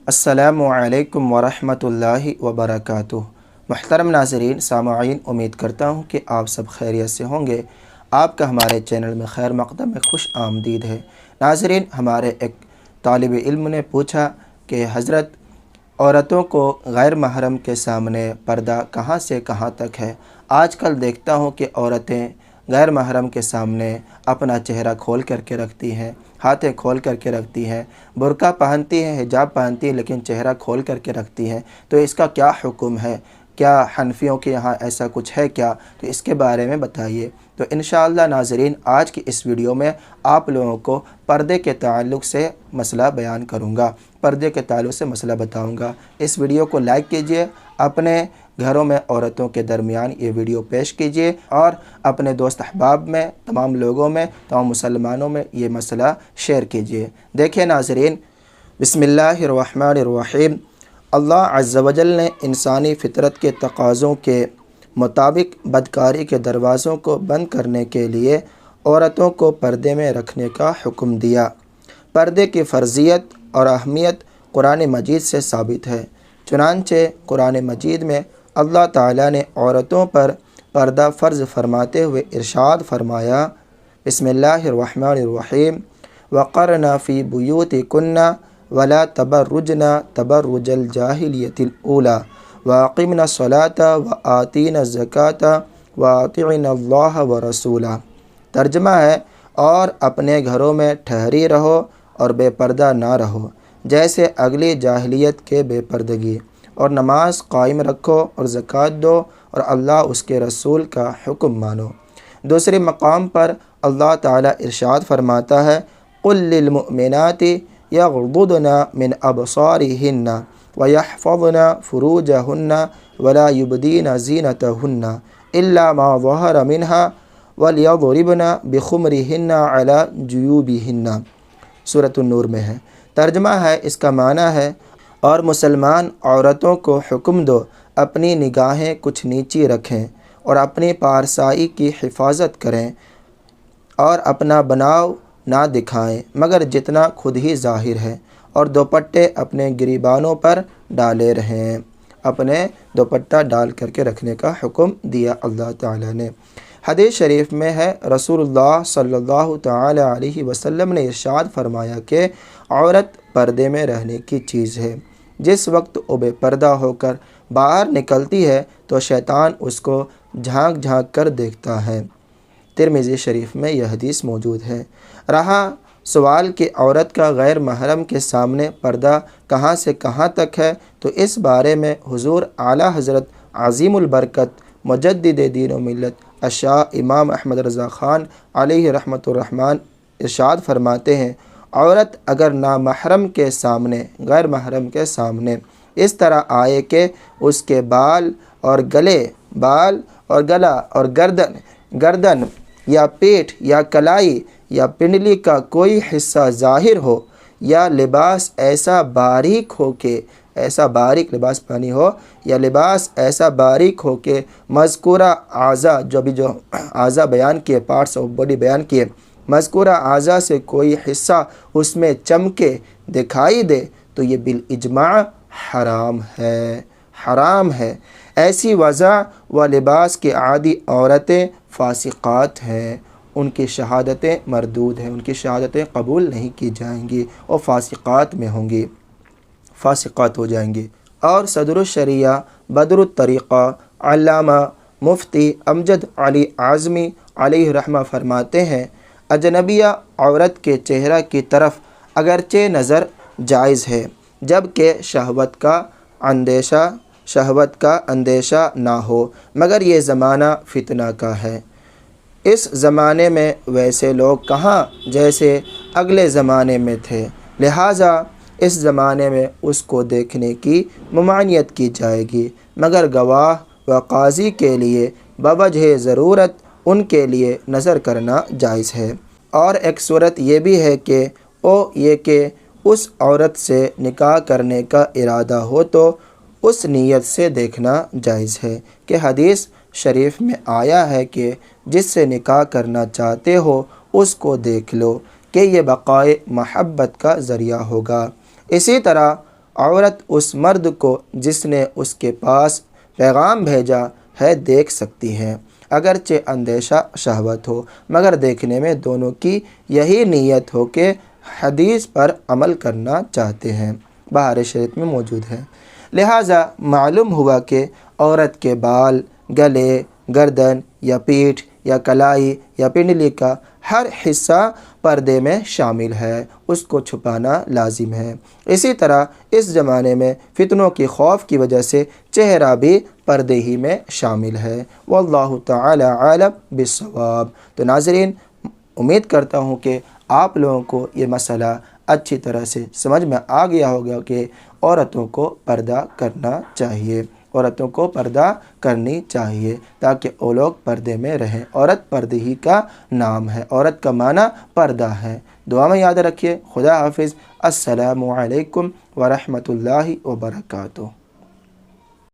السلام علیکم ورحمۃ اللہ وبرکاتہ۔ محترم ناظرین، سامعین، امید کرتا ہوں کہ آپ سب خیریت سے ہوں گے۔ آپ کا ہمارے چینل میں خیر مقدم میں خوش آمدید ہے۔ ناظرین، ہمارے ایک طالب علم نے پوچھا کہ حضرت، عورتوں کو غیر محرم کے سامنے پردہ کہاں سے کہاں تک ہے؟ آج کل دیکھتا ہوں کہ عورتیں غیر محرم کے سامنے اپنا چہرہ کھول کر کے رکھتی ہیں، ہاتھیں کھول کر کے رکھتی ہیں، برقع پہنتی ہیں، حجاب پہنتی ہیں، لیکن چہرہ کھول کر کے رکھتی ہیں۔ تو اس کا کیا حکم ہے؟ کیا حنفیوں کے یہاں ایسا کچھ ہے کیا؟ تو اس کے بارے میں بتائیے۔ تو انشاءاللہ ناظرین، آج کی اس ویڈیو میں آپ لوگوں کو پردے کے تعلق سے مسئلہ بیان کروں گا، پردے کے تعلق سے مسئلہ بتاؤں گا۔ اس ویڈیو کو لائک کیجئے، اپنے گھروں میں عورتوں کے درمیان یہ ویڈیو پیش کیجئے اور اپنے دوست احباب میں، تمام لوگوں میں، تمام مسلمانوں میں یہ مسئلہ شیئر کیجئے۔ دیکھیں ناظرین، بسم اللہ الرحمن الرحیم۔ اللہ عز و جل نے انسانی فطرت کے تقاضوں کے مطابق بدکاری کے دروازوں کو بند کرنے کے لیے عورتوں کو پردے میں رکھنے کا حکم دیا۔ پردے کی فرضیت اور اہمیت قرآن مجید سے ثابت ہے۔ چنانچہ قرآن مجید میں اللہ تعالیٰ نے عورتوں پر پردہ فرض فرماتے ہوئے ارشاد فرمایا، بسم اللہ الرحمن الرحیم، وَقَرْنَ فِي بُيُوتِكُنَّ وَلَا تَبَرُّجْنَ تَبَرُّجَ الْجَاهِلِيَّةِ الْأُولَى وَأَقِمْنَ الصَّلَاةَ وَآتِينَ الزَّكَاةَ وَأَطِعْنَ اللَّهَ وَرَسُولَهُ۔ ترجمہ ہے، اور اپنے گھروں میں ٹھہری رہو اور بے پردہ نہ رہو جیسے اگلی جاہلیت کے بے پردگی، اور نماز قائم رکھو اور زکوٰۃ دو اور اللہ اس کے رسول کا حکم مانو۔ دوسرے مقام پر اللہ تعالیٰ ارشاد فرماتا ہے، قُل لِّلْمُؤْمِنَاتِ يَغْضُضْنَ مِنْ أَبْصَارِهِنَّ وَيَحْفَظْنَ فُرُوجَهُنَّ وَلَا يُبْدِينَ زِينَتَهُنَّ إِلَّا مَا ظَهَرَ مِنْهَا وَلْيَضْرِبْنَ بِخُمُرِهِنَّ عَلَى جُيُوبِهِنَّ۔ سورۃ النور میں ہے۔ ترجمہ ہے، اس کا معنی ہے، اور مسلمان عورتوں کو حکم دو اپنی نگاہیں کچھ نیچی رکھیں اور اپنی پارسائی کی حفاظت کریں اور اپنا بناؤ نہ دکھائیں مگر جتنا خود ہی ظاہر ہے، اور دوپٹے اپنے گریبانوں پر ڈالے رہیں۔ اپنے دوپٹہ ڈال کر کے رکھنے کا حکم دیا اللہ تعالیٰ نے۔ حدیث شریف میں ہے، رسول اللہ صلی اللہ تعالی علیہ وسلم نے ارشاد فرمایا کہ عورت پردے میں رہنے کی چیز ہے۔ جس وقت وہ بے پردہ ہو کر باہر نکلتی ہے تو شیطان اس کو جھانک جھانک کر دیکھتا ہے۔ ترمذی شریف میں یہ حدیث موجود ہے۔ رہا سوال کہ عورت کا غیر محرم کے سامنے پردہ کہاں سے کہاں تک ہے، تو اس بارے میں حضور اعلیٰ حضرت عظیم البرکت مجدد دین و ملت الشاہ امام احمد رضا خان علیہ رحمۃ الرحمن ارشاد فرماتے ہیں، عورت اگر نامحرم کے سامنے، غیر محرم کے سامنے اس طرح آئے کہ اس کے بال اور گلا اور گردن یا پیٹھ یا کلائی یا پنڈلی کا کوئی حصہ ظاہر ہو، یا لباس ایسا باریک ہو کہ لباس پہنی ہو، یا لباس ایسا باریک ہو کہ مذکورہ اعضاء، جو اعضاء بیان کیے، پارٹس آف باڈی بیان کیے، مذکورہ اعضاء سے کوئی حصہ اس میں چمکے دکھائی دے تو یہ بالاجماع حرام ہے۔ ایسی وضع و لباس کے عادی عورتیں فاسقات ہیں، ان کی شہادتیں مردود ہیں، ان کی شہادتیں قبول نہیں کی جائیں گی، اور فاسقات میں ہوں گی، فاسقات ہو جائیں گی۔ اور صدر الشریعہ بدر الطریقہ علامہ مفتی امجد علی اعظمی علیہ رحمہ فرماتے ہیں، اجنبیہ عورت کے چہرہ کی طرف اگرچہ نظر جائز ہے، جبکہ شہوت کا اندیشہ نہ ہو، مگر یہ زمانہ فتنہ کا ہے۔ اس زمانے میں ویسے لوگ کہاں جیسے اگلے زمانے میں تھے، لہٰذا اس زمانے میں اس کو دیکھنے کی ممانعت کی جائے گی، مگر گواہ و قاضی کے لیے بوجہ ضرورت ان کے لیے نظر کرنا جائز ہے۔ اور ایک صورت یہ بھی ہے کہ اس عورت سے نکاح کرنے کا ارادہ ہو تو اس نیت سے دیکھنا جائز ہے کہ حدیث شریف میں آیا ہے کہ جس سے نکاح کرنا چاہتے ہو اس کو دیکھ لو کہ یہ بقائے محبت کا ذریعہ ہوگا۔ اسی طرح عورت اس مرد کو جس نے اس کے پاس پیغام بھیجا ہے دیکھ سکتی ہے، اگرچہ اندیشہ شہوت ہو، مگر دیکھنے میں دونوں کی یہی نیت ہو کہ حدیث پر عمل کرنا چاہتے ہیں۔ بہار شریعت میں موجود ہے۔ لہٰذا معلوم ہوا کہ عورت کے بال، گلے، گردن یا پیٹھ یا کلائی یا پنڈلی کا ہر حصہ پردے میں شامل ہے، اس کو چھپانا لازم ہے۔ اسی طرح اس زمانے میں فتنوں کی خوف کی وجہ سے چہرہ بھی پردے ہی میں شامل ہے۔ واللہ تعالی عالم بالصواب۔ تو ناظرین، امید کرتا ہوں کہ آپ لوگوں کو یہ مسئلہ اچھی طرح سے سمجھ میں آ گیا ہوگا کہ عورتوں کو پردہ کرنا چاہیے، عورتوں کو پردہ کرنی چاہیے تاکہ وہ لوگ پردے میں رہیں۔ عورت پردے ہی کا نام ہے، عورت کا معنی پردہ ہے۔ دعا میں یاد رکھیے۔ خدا حافظ۔ السلام علیکم ورحمۃ اللہ وبرکاتہ۔